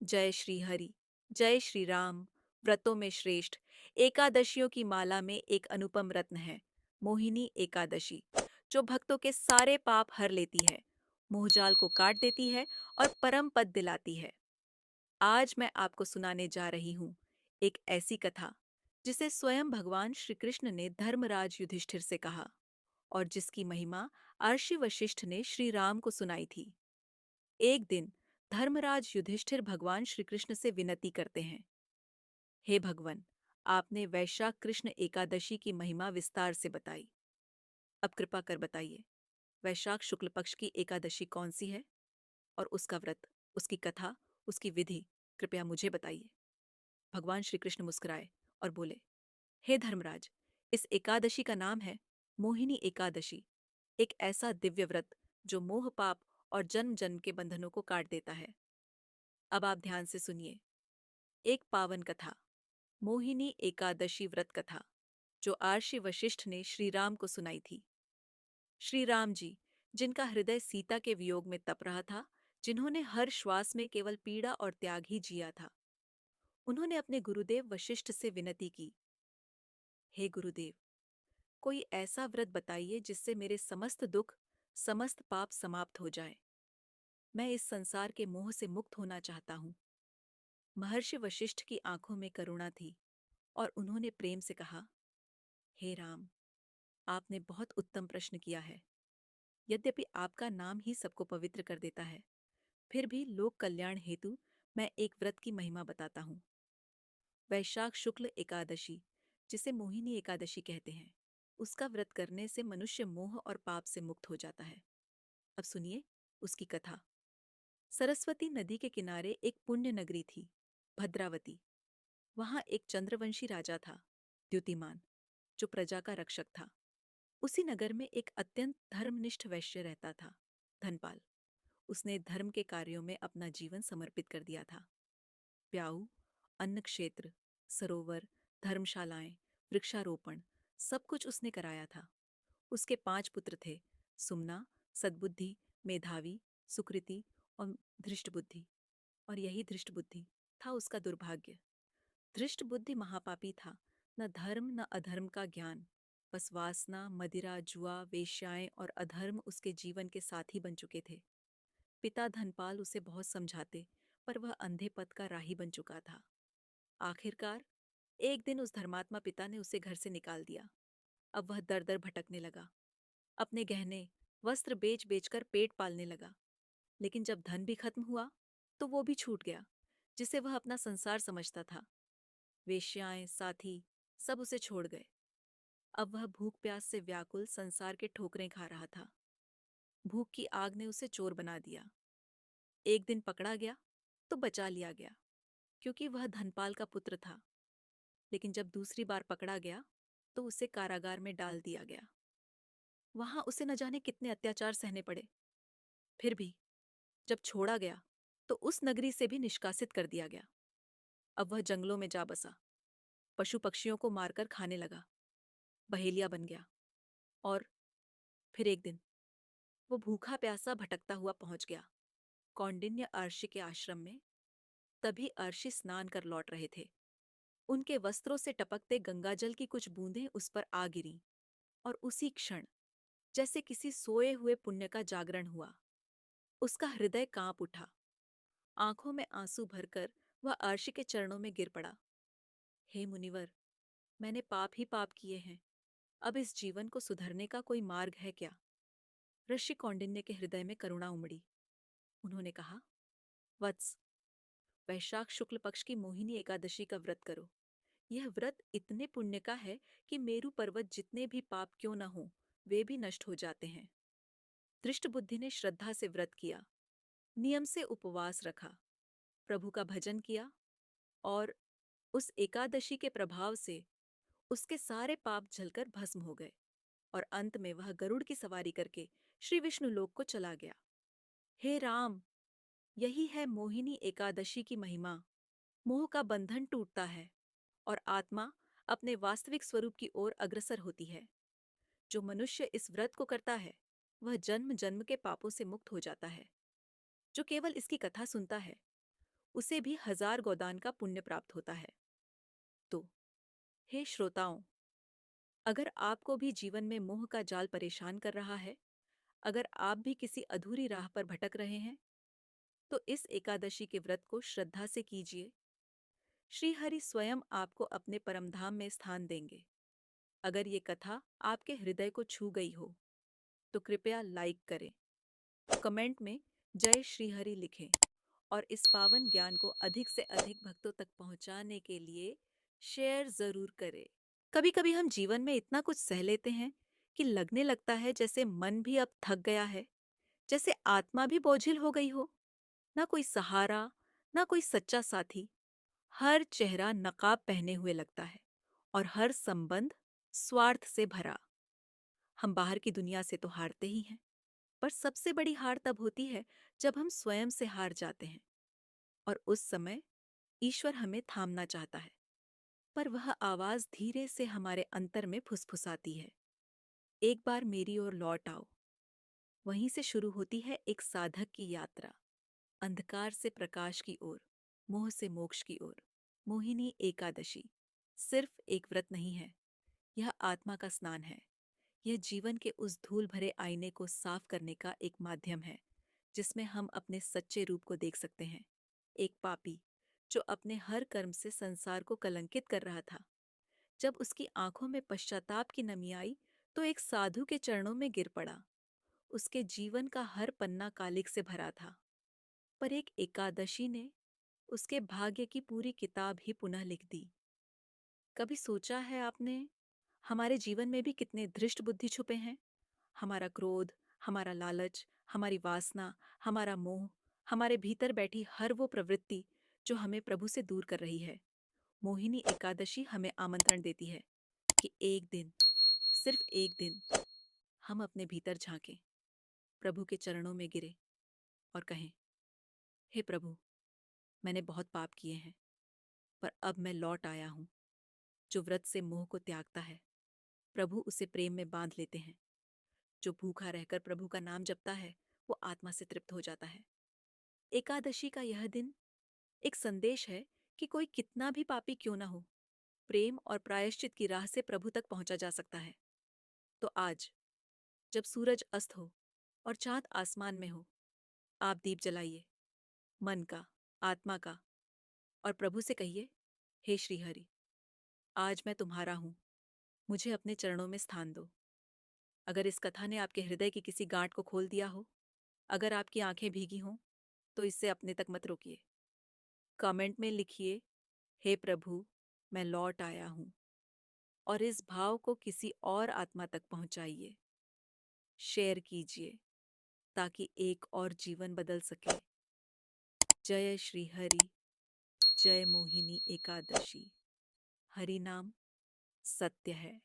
जय श्री हरि, जय श्री राम। व्रतों में श्रेष्ठ एकादशियों की माला में एक अनुपम रत्न है, मोहिनी एकादशी, जो भक्तों के सारे पाप हर लेती है, मोहजाल को काट देती है और परम पद दिलाती है। आज मैं आपको सुनाने जा रही हूँ एक ऐसी कथा जिसे स्वयं भगवान श्री कृष्ण ने धर्मराज युधिष्ठिर से कहा और जिसकी महिमा अर्षि वशिष्ठ ने श्री राम को सुनाई थी। एक दिन धर्मराज युधिष्ठिर भगवान श्री कृष्ण से विनती करते हैं, हे भगवन, आपने वैशाख कृष्ण एकादशी की महिमा विस्तार से बताई। अब कृपा कर बताइए, वैशाख शुक्ल पक्ष की एकादशी कौन सी है और उसका व्रत, उसकी कथा, उसकी विधि कृपया मुझे बताइए। भगवान श्री कृष्ण मुस्कुराए और बोले, हे धर्मराज, इस एकादशी का नाम है मोहिनी एकादशी, एक ऐसा दिव्य व्रत जो मोह पाप और जन्म जन्म के बंधनों को काट देता है। अब आप ध्यान से सुनिए। एक पावन कथा, मोहिनी एकादशी व्रत कथा, जो आर्षि वशिष्ठ ने श्री राम को सुनाई थी। श्री राम जी, जिनका हृदय सीता के वियोग में तप रहा था, जिन्होंने हर श्वास में केवल पीड़ा और त्याग ही जिया था, उन्होंने अपने गुरुदेव वशिष्ठ से विनती की, हे गुरुदेव, कोई ऐसा व्रत बताइए जिससे मेरे समस्त दुख, समस्त पाप समाप्त हो जाए। मैं इस संसार के मोह से मुक्त होना चाहता हूँ। महर्षि वशिष्ठ की आंखों में करुणा थी और उन्होंने प्रेम से कहा, हे राम, आपने बहुत उत्तम प्रश्न किया है। यद्यपि आपका नाम ही सबको पवित्र कर देता है, फिर भी लोक कल्याण हेतु मैं एक व्रत की महिमा बताता हूँ। वैशाख शुक्ल एकादशी, जिसे मोहिनी एकादशी कहते हैं, उसका व्रत करने से मनुष्य मोह और पाप से मुक्त हो जाता है। अब सुनिए उसकी कथा। सरस्वती नदी के किनारे एक पुण्य नगरी थी, भद्रावती। वहां एक चंद्रवंशी राजा था, द्युतिमान, जो प्रजा का रक्षक था। उसी नगर में एक अत्यंत धर्मनिष्ठ वैश्य रहता था, धनपाल। उसने धर्म के कार्यों में अपना जीवन समर्पित कर दिया था। प्याऊ, अन्न क्षेत्र, सरोवर, धर्मशालाएं, वृक्षारोपण, सब कुछ उसने कराया था। उसके 5 पुत्र थे, सुमना, सद्बुद्धि, मेधावी, सुकृति और धृष्टबुद्धि। और यही धृष्टबुद्धि था उसका दुर्भाग्य। धृष्टबुद्धि महापापी था, न धर्म न अधर्म का ज्ञान। बस वासना, मदिरा, जुआ, वेश्याएं और अधर्म उसके जीवन के साथी बन चुके थे। पिता धनपाल उसे बहुत समझाते, पर वह अंधे पथ का राही बन चुका था। आखिरकार एक दिन उस धर्मात्मा पिता ने उसे घर से निकाल दिया। अब वह दर दर भटकने लगा, अपने गहने, वस्त्र बेच बेचकर पेट पालने लगा। लेकिन जब धन भी खत्म हुआ, तो वो भी छूट गया, जिसे वह अपना संसार समझता था। वेश्याएं, साथी, सब उसे छोड़ गए। अब वह भूख प्यास से व्याकुल संसार के ठोकरें खा रहा था। भूख की आग ने उसे चोर बना दिया। एक दिन पकड़ा गया तो बचा लिया गया, क्योंकि वह धनपाल का पुत्र था। लेकिन जब दूसरी बार पकड़ा गया तो उसे कारागार में डाल दिया गया। वहां उसे न जाने कितने अत्याचार सहने पड़े। फिर भी जब छोड़ा गया तो उस नगरी से भी निष्कासित कर दिया गया। अब वह जंगलों में जा बसा, पशु पक्षियों को मारकर खाने लगा, बहेलिया बन गया। और फिर एक दिन वो भूखा प्यासा भटकता हुआ पहुंच गया कौंडिन्य अर्षि के आश्रम में। तभी अर्षि स्नान कर लौट रहे थे। उनके वस्त्रों से टपकते गंगाजल की कुछ बूंदें उस पर आ गिरीं और उसी क्षण, जैसे किसी सोए हुए पुण्य का जागरण हुआ, उसका हृदय कांप उठा। आंखों में आंसू भरकर वह अर्षि के चरणों में गिर पड़ा। हे मुनिवर, मैंने पाप ही पाप किए हैं। अब इस जीवन को सुधरने का कोई मार्ग है क्या? ऋषि कौंडिन्य के हृदय में करुणा उमड़ी। उन्होंने कहा, वत्स, वैशाख शुक्ल पक्ष की मोहिनी एकादशी का व्रत करो। यह व्रत इतने पुण्य का है कि मेरु पर्वत जितने भी पाप क्यों न हो, वे भी नष्ट हो जाते हैं। दृष्टबुद्धि ने श्रद्धा से व्रत किया, नियम से उपवास रखा, प्रभु का भजन किया और उस एकादशी के प्रभाव से उसके सारे पाप जलकर भस्म हो गए और अंत में वह गरुड़ की सवारी करके श्री विष्णु लोक को चला गया। हे राम, यही है मोहिनी एकादशी की महिमा। मोह का बंधन टूटता है और आत्मा अपने वास्तविक स्वरूप की ओर अग्रसर होती है। जो मनुष्य इस व्रत को करता है, वह जन्म जन्म के पापों से मुक्त हो जाता है। जो केवल इसकी कथा सुनता है, उसे भी 1000 गोदान का पुण्य प्राप्त होता है। तो हे श्रोताओं, अगर आपको भी जीवन में मोह का जाल परेशान कर रहा है, अगर आप भी किसी अधूरी राह पर भटक रहे हैं, तो इस एकादशी के व्रत को श्रद्धा से कीजिए। श्री हरि स्वयं आपको अपने परमधाम में स्थान देंगे। अगर ये कथा आपके हृदय को छू गई हो, तो कृपया लाइक करें, कमेंट में जय श्री हरि लिखें और इस पावन ज्ञान को अधिक से अधिक भक्तों तक पहुंचाने के लिए शेयर जरूर करें। कभी कभी हम जीवन में इतना कुछ सह लेते हैं कि लगने लगता है जैसे मन भी अब थक गया है, जैसे आत्मा भी बोझिल हो गई हो। ना कोई सहारा, ना कोई सच्चा साथी। हर चेहरा नकाब पहने हुए लगता है और हर संबंध स्वार्थ से भरा। हम बाहर की दुनिया से तो हारते ही हैं, पर सबसे बड़ी हार तब होती है जब हम स्वयं से हार जाते हैं, और उस समय ईश्वर हमें थामना चाहता है, पर वह आवाज धीरे से हमारे अंतर में फुसफुसाती है, एक बार मेरी ओर लौट आओ। वहीं से शुरू होती है एक साधक की यात्रा, अंधकार से प्रकाश की ओर, मोह से मोक्ष की ओर। मोहिनी एकादशी सिर्फ एक व्रत नहीं है, यह आत्मा का स्नान है। यह जीवन के उस धूल भरे आईने को साफ करने का एक माध्यम है, जिसमें हम अपने सच्चे रूप को देख सकते हैं। एक पापी जो अपने हर कर्म से संसार को कलंकित कर रहा था, जब उसकी आंखों में पश्चाताप की नमी आई, तो एक साधु के चरणों में गिर पड़ा। उसके जीवन का हर पन्ना कालिक से भरा था, पर एक एकादशी ने उसके भाग्य की पूरी किताब ही पुनः लिख दी। कभी सोचा है आपने, हमारे जीवन में भी कितने धृष्ट बुद्धि छुपे हैं? हमारा क्रोध, हमारा लालच, हमारी वासना, हमारा मोह, हमारे भीतर बैठी हर वो प्रवृत्ति जो हमें प्रभु से दूर कर रही है। मोहिनी एकादशी हमें आमंत्रण देती है कि एक दिन, सिर्फ एक दिन, हम अपने भीतर झांकें, प्रभु के चरणों में गिरे और कहें, हे प्रभु, मैंने बहुत पाप किए हैं, पर अब मैं लौट आया हूँ। जो व्रत से मोह को त्यागता है, प्रभु उसे प्रेम में बांध लेते हैं। जो भूखा रहकर प्रभु का नाम जपता है, वो आत्मा से तृप्त हो जाता है। एकादशी का यह दिन एक संदेश है कि कोई कितना भी पापी क्यों ना हो, प्रेम और प्रायश्चित की राह से प्रभु तक पहुंचा जा सकता है। तो आज, जब सूरज अस्त हो और चांद आसमान में हो, आप दीप जलाइए, मन का, आत्मा का, और प्रभु से कहिए, हे श्री हरि, आज मैं तुम्हारा हूं, मुझे अपने चरणों में स्थान दो। अगर इस कथा ने आपके हृदय की किसी गांठ को खोल दिया हो, अगर आपकी आंखें भीगी हों, तो इससे अपने तक मत रोकिए। कमेंट में लिखिए, हे प्रभु, मैं लौट आया हूं, और इस भाव को किसी और आत्मा तक पहुंचाइए। शेयर कीजिए ताकि एक और जीवन बदल सके। जय श्री हरि, जय मोहिनी एकादशी। हरि नाम सत्य है।